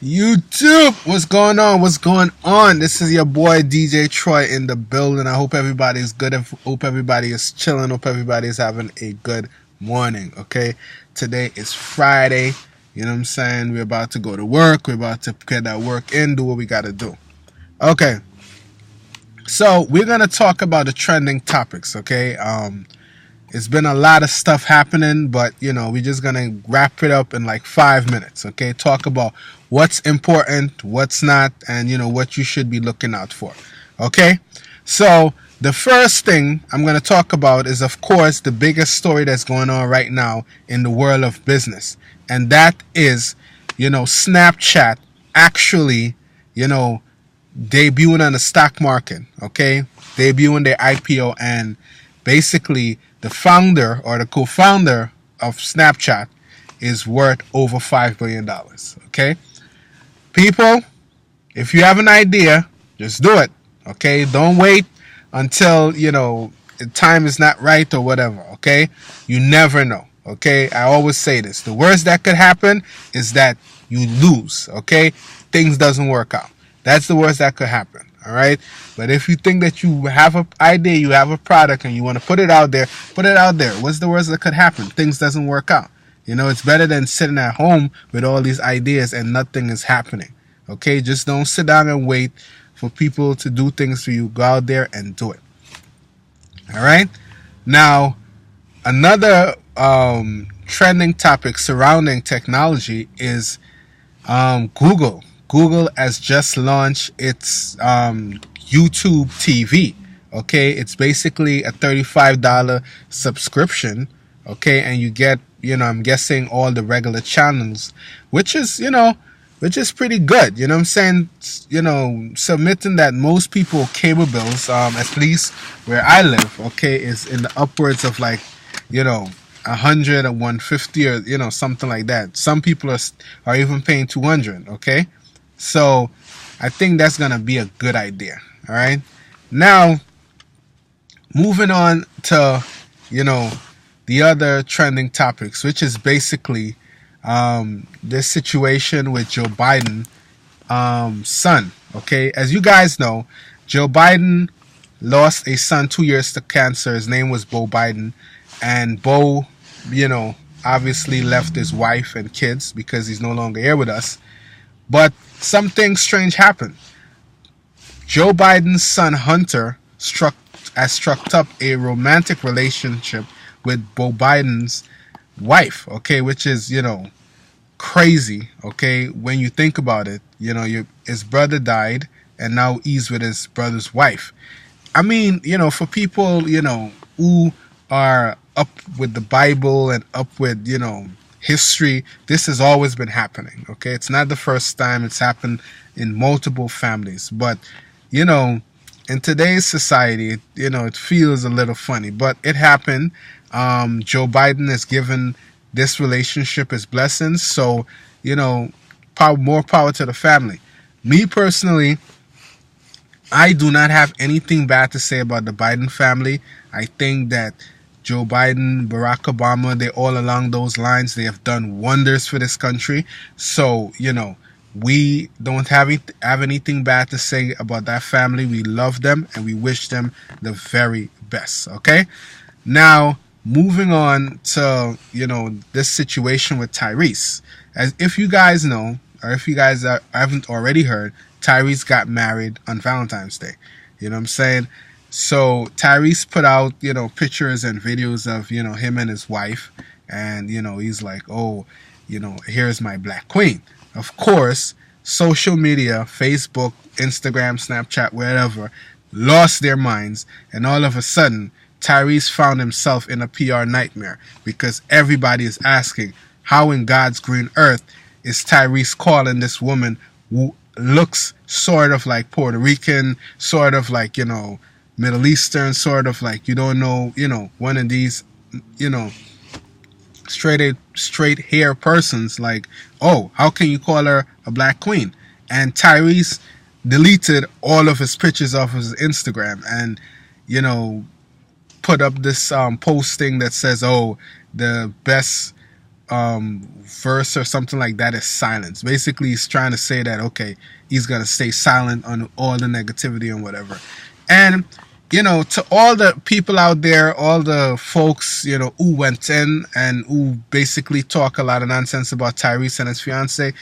YouTube, what's going on? What's going on? This is your boy DJ Troy in the building. I hope everybody is good. I hope everybody is chilling. Hope everybody is having a good morning. Okay, today is Friday. You know what I'm saying? We're about to go to work. We're about to get that work in, do what we got to do. Okay, so we're gonna talk about the trending topics. Okay, it's been a lot of stuff happening, but we're just gonna wrap it up in like 5 minutes. Okay, talk about what's important, what's not, and what you should be looking out for. Okay, so the first thing I'm gonna talk about is, of course, the biggest story that's going on right now in the world of business, and that is, Snapchat actually, debuting on the stock market. Okay, debuting their IPO, and basically the founder or the co-founder of Snapchat is worth over $5 billion. Okay? People, if you have an idea, just do it. Okay? Don't wait until, the time is not right or whatever. Okay? You never know. Okay? I always say this. The worst that could happen is that you lose. Okay? Things doesn't work out. That's the worst that could happen. All right. But if you think that you have an idea, you have a product, and you want to put it out there, put it out there. What's the worst that could happen? Things doesn't work out. It's better than sitting at home with all these ideas and nothing is happening. Okay. Just don't sit down and wait for people to do things for you. Go out there and do it. All right. Now, another trending topic surrounding technology is Google. Google has just launched its YouTube TV. Okay, it's basically a $35 subscription. Okay, and you get, I'm guessing all the regular channels, which is pretty good. You know what I'm saying? Submitting that most people cable bills, at least where I live, okay, is in the upwards of like, 100 or 150 or something like that. Some people are even paying 200. Okay. So I think that's going to be a good idea. All right. Now, moving on to, the other trending topics, which is basically this situation with Joe Biden son. Okay. As you guys know, Joe Biden lost a son 2 years to cancer. His name was Beau Biden. And Beau, obviously left his wife and kids because he's no longer here with us. But something strange happened. Joe Biden's son Hunter has struck up a romantic relationship with Beau Biden's wife. Okay, which is crazy. Okay, when you think about it, his brother died, and now he's with his brother's wife. I mean, for people who are up with the Bible and up with history, this has always been happening. Okay, it's not the first time. It's happened in multiple families, but in today's society, it feels a little funny, but it happened. Joe Biden has given this relationship his blessings, so more power to the family. Me personally, I do not have anything bad to say about the Biden family. I think that Joe Biden, Barack Obama, they all along those lines, they have done wonders for this country. So, we don't have anything bad to say about that family. We love them and we wish them the very best. Okay? Now, moving on to, this situation with Tyrese. As if you guys know, or if you guys haven't already heard, Tyrese got married on Valentine's Day. You know what I'm saying? So Tyrese put out, pictures and videos of, him and his wife. And, he's like, oh, here's my black queen. Of course, social media, Facebook, Instagram, Snapchat, wherever, lost their minds. And all of a sudden, Tyrese found himself in a PR nightmare because everybody is asking, how in God's green earth is Tyrese calling this woman who looks sort of like Puerto Rican, sort of like, Middle Eastern, sort of like, one of these, straight hair persons, like, oh, how can you call her a black queen? And Tyrese deleted all of his pictures off his Instagram and, put up this posting that says, oh, the best verse or something like that is silence. Basically, he's trying to say that, okay, he's gonna stay silent on all the negativity and whatever. And to all the people out there, all the folks, who went in and who basically talk a lot of nonsense about Tyrese and his fiance,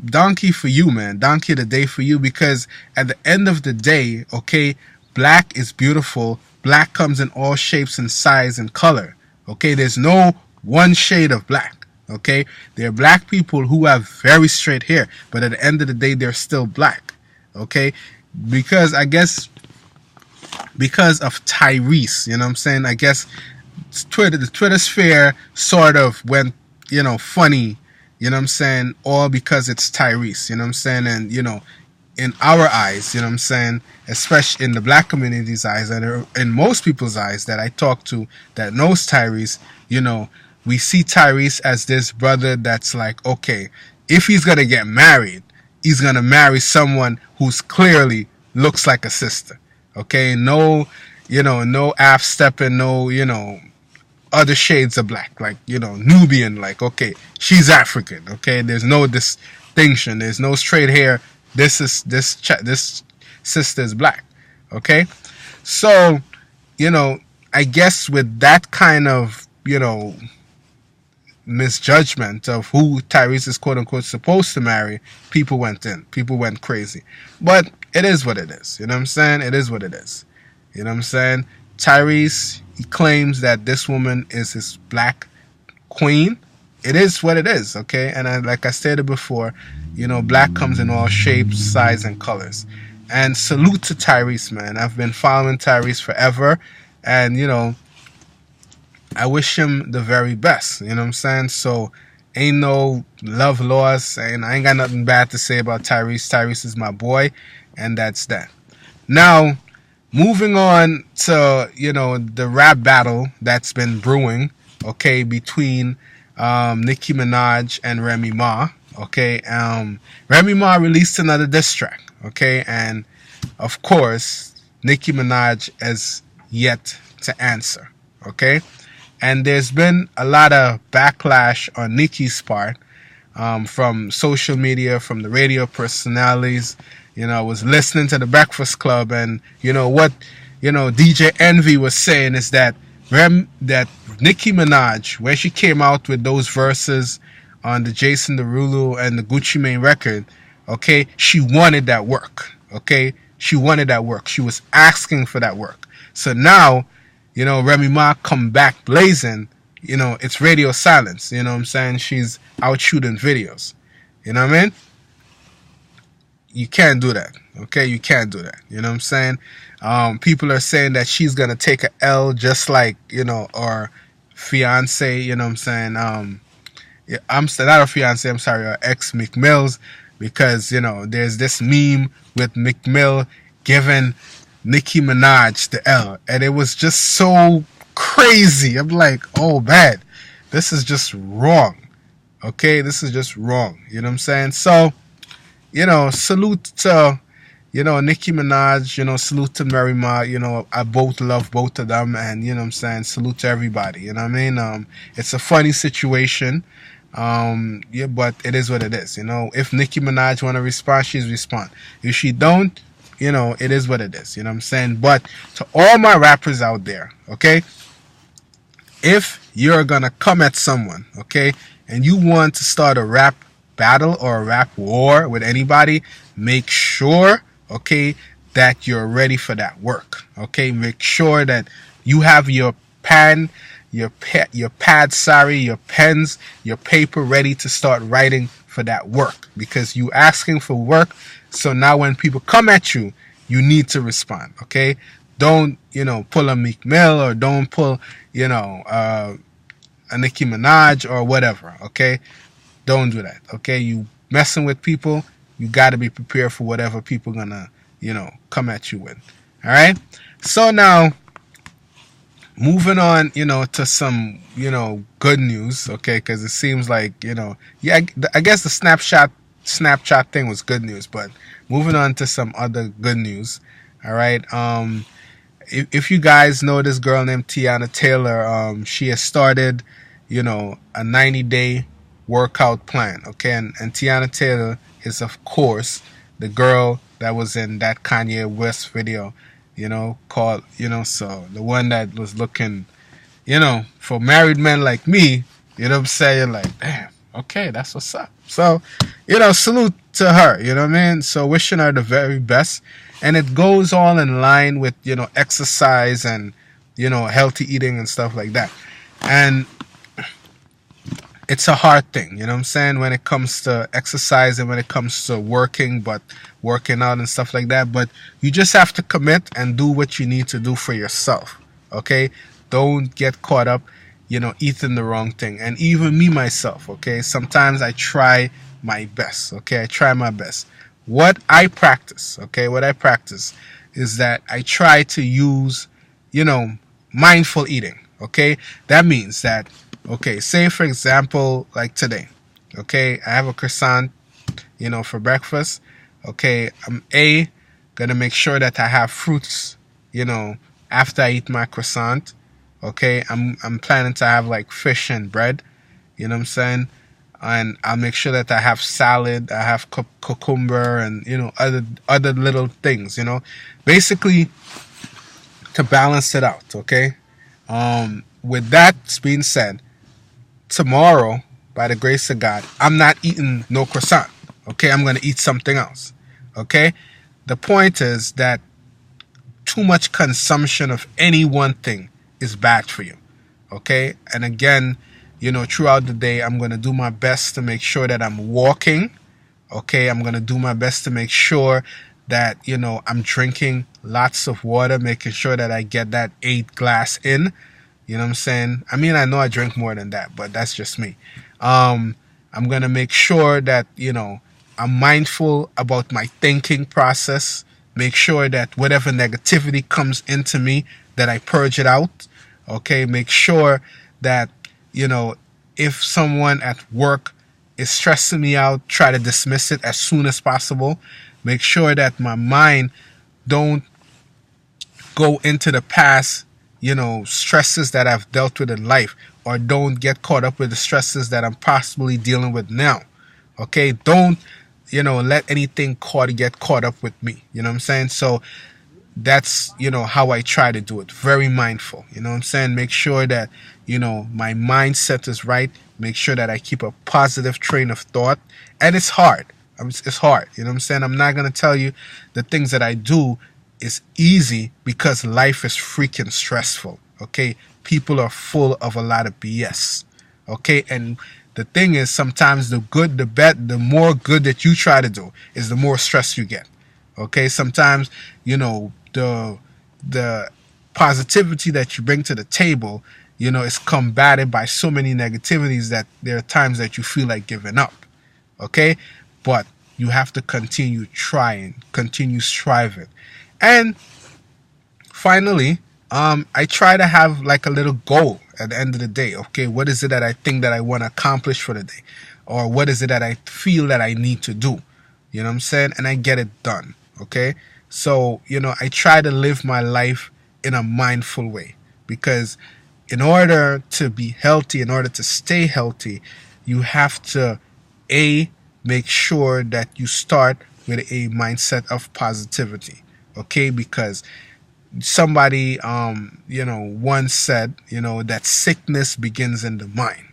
donkey for you, man. Donkey the day for you, because at the end of the day, okay, black is beautiful. Black comes in all shapes and size and color. Okay, there's no one shade of black. Okay, there are black people who have very straight hair, but at the end of the day, they're still black. Okay, because I guess because of Tyrese, you know what I'm saying? I guess the Twitter sphere sort of went, funny, you know what I'm saying? All because it's Tyrese, you know what I'm saying? And, in our eyes, you know what I'm saying? Especially in the black community's eyes and in most people's eyes that I talk to that knows Tyrese, we see Tyrese as this brother that's like, okay, if he's going to get married, he's going to marry someone who's clearly looks like a sister. Okay, no, no half stepping, no, other shades of black, like, Nubian, like, okay, she's African, okay, there's no distinction, there's no straight hair, this sister is black, okay, so, I guess with that kind of, misjudgment of who Tyrese is quote unquote supposed to marry, people went crazy. But it is what it is. You know what I'm saying? It is what it is. You know what I'm saying? Tyrese, he claims that this woman is his black queen. It is what it is, okay? And like I stated before, black comes in all shapes, sizes, and colors. And salute to Tyrese, man. I've been following Tyrese forever. And, I wish him the very best, you know what I'm saying? So, ain't no love lost, and I ain't got nothing bad to say about Tyrese. Tyrese is my boy, and that's that. Now, moving on to, the rap battle that's been brewing, okay, between Nicki Minaj and Remy Ma, okay? Remy Ma released another diss track, okay? And, of course, Nicki Minaj has yet to answer, okay? And there's been a lot of backlash on Nicki's part from social media, from the radio personalities. I was listening to the Breakfast Club, and what DJ Envy was saying is that Nicki Minaj, when she came out with those verses on the Jason Derulo and the Gucci Mane record, okay, she wanted that work. Okay, she wanted that work. She was asking for that work. So now, Remy Ma come back blazing, it's radio silence, you know what I'm saying? She's out shooting videos, you know what I mean? You can't do that, okay? You can't do that, you know what I'm saying? People are saying that she's going to take a L just like, our fiance, you know what I'm saying? I'm not her fiance, I'm sorry, her ex McMills, because, there's this meme with McMill giving Nicki Minaj the L, and it was just so crazy. I'm like, oh man, this is just wrong. Okay, this is just wrong. You know what I'm saying? So, salute to, Nicki Minaj, salute to Mary Ma, I both love both of them, and you know what I'm saying, salute to everybody, you know what I mean? It's a funny situation. Yeah, but it is what it is. If Nicki Minaj wanna respond, she's respond. If she don't, it is what it is. You know what I'm saying? But to all my rappers out there, okay, if you're going to come at someone, okay, and you want to start a rap battle or a rap war with anybody, make sure, okay, that you're ready for that work. Okay, make sure that you have your pen, your pad, your pens, your paper ready to start writing for that work, because you asking for work. So now when people come at you, you need to respond, okay? Don't, pull a Meek Mill, or don't pull, a Nicki Minaj or whatever, okay? Don't do that, okay? You messing with people, you got to be prepared for whatever people gonna, come at you with, all right? So now, moving on, to some, good news, okay? Because it seems like, yeah, I guess the Snapchat thing was good news, but moving on to some other good news. All right. If you guys know this girl named Tiana Taylor, she has started, a 90-day workout plan. Okay, and Tiana Taylor is, of course, the girl that was in that Kanye West video, called, so the one that was looking, for married men like me, you know what I'm saying? Like, damn, okay, that's what's up. So, salute to her, you know what I mean? So, wishing her the very best. And it goes all in line with, exercise and, healthy eating and stuff like that. And it's a hard thing, you know what I'm saying, when it comes to exercise and when it comes to working out and stuff like that. But you just have to commit and do what you need to do for yourself. Okay? Don't get caught up, eating the wrong thing. And even me myself, okay, sometimes I try my best. Okay, I try my best. What I practice is that I try to use, mindful eating. Okay? That means that, okay, say for example, like today, okay, I have a croissant, for breakfast. Okay, I'm gonna make sure that I have fruits, after I eat my croissant. Okay, I'm planning to have like fish and bread, you know what I'm saying? And I'll make sure that I have salad, I have cucumber, and other little things, basically to balance it out. Okay, with that being said, tomorrow, by the grace of God, I'm not eating no croissant. Okay, I'm gonna eat something else. Okay, the point is that too much consumption of any one thing is bad for you. Okay, and again, throughout the day, I'm gonna do my best to make sure that I'm walking. Okay, I'm gonna do my best to make sure that I'm drinking lots of water, making sure that I get that 8 glass in. You know what I'm saying? I mean, I know I drink more than that, but that's just me. I'm going to make sure that, I'm mindful about my thinking process. Make sure that whatever negativity comes into me, that I purge it out. Okay? Make sure that, if someone at work is stressing me out, try to dismiss it as soon as possible. Make sure that my mind don't go into the past, stresses that I've dealt with in life, or don't get caught up with the stresses that I'm possibly dealing with now. Okay, don't let anything get caught up with me. You know what I'm saying? So that's how I try to do it. Very mindful. You know what I'm saying? Make sure that my mindset is right. Make sure that I keep a positive train of thought. And it's hard. It's hard. You know what I'm saying? I'm not gonna tell you the things that I do is easy, because life is freaking stressful. Okay, people are full of a lot of BS. Okay, and the thing is, sometimes the more good that you try to do is the more stress you get. Okay, sometimes the positivity that you bring to the table, is combated by so many negativities that there are times that you feel like giving up. Okay, but you have to continue trying, continue striving. And finally, I try to have like a little goal at the end of the day. Okay, what is it that I think that I want to accomplish for the day? Or what is it that I feel that I need to do? You know what I'm saying? And I get it done. Okay, so I try to live my life in a mindful way, because in order to be healthy, in order to stay healthy, you have to make sure that you start with a mindset of positivity. Okay, because somebody once said that sickness begins in the mind.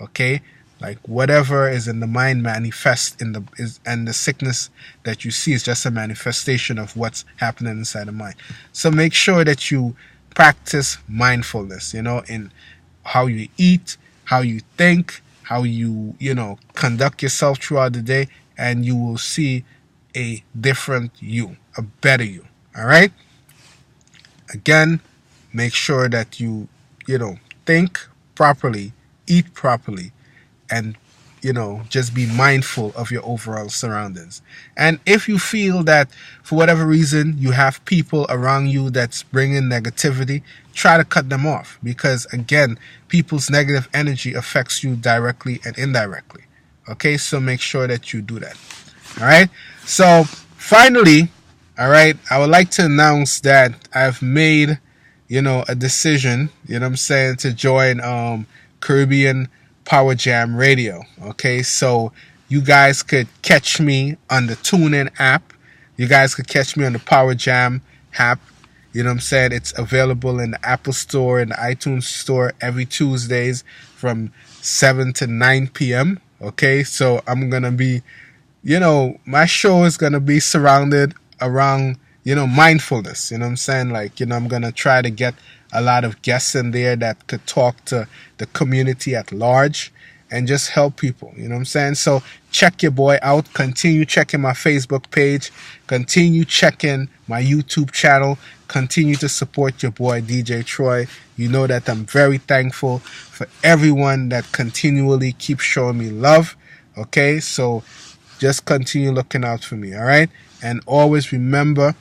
Okay, like whatever is in the mind manifests and the sickness that you see is just a manifestation of what's happening inside the mind. So make sure that you practice mindfulness, in how you eat, how you think, how you conduct yourself throughout the day, and you will see a different you, a better you. All right? Again, make sure that you think properly, eat properly, and just be mindful of your overall surroundings. And if you feel that for whatever reason you have people around you that's bringing negativity, try to cut them off, because again, people's negative energy affects you directly and indirectly. Okay, so make sure that you do that. All right, so finally, all right, I would like to announce that I've made a decision, to join Caribbean Power Jam Radio. Okay, so you guys could catch me on the TuneIn app. You guys could catch me on the Power Jam app. You know what I'm saying? It's available in the Apple Store and the iTunes Store every Tuesdays from 7 to 9 p.m. Okay, so I'm going to be, my show is going to be surrounded around, mindfulness. You know what I'm saying? Like, I'm going to try to get a lot of guests in there that could talk to the community at large and just help people. You know what I'm saying? So check your boy out. Continue checking my Facebook page. Continue checking my YouTube channel. Continue to support your boy DJ Troy. You know that I'm very thankful for everyone that continually keeps showing me love. Okay, so just continue looking out for me. All right, and always remember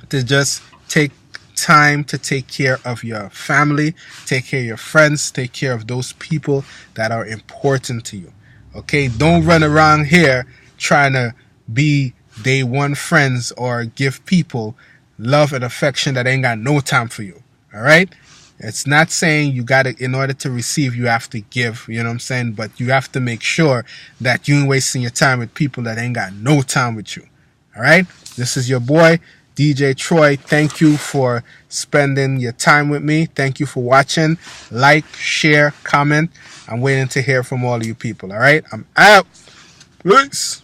to just take time to take care of your family, take care of your friends, take care of those people that are important to you. Okay, don't run around here trying to be day one friends or give people love and affection that ain't got no time for you. All right, it's not saying you got to, in order to receive, you have to give, you know what I'm saying? But you have to make sure that you ain't wasting your time with people that ain't got no time with you. All right, this is your boy DJ Troy. Thank you for spending your time with me. Thank you for watching. Like, share, comment. I'm waiting to hear from all of you people. All right, I'm out. Peace.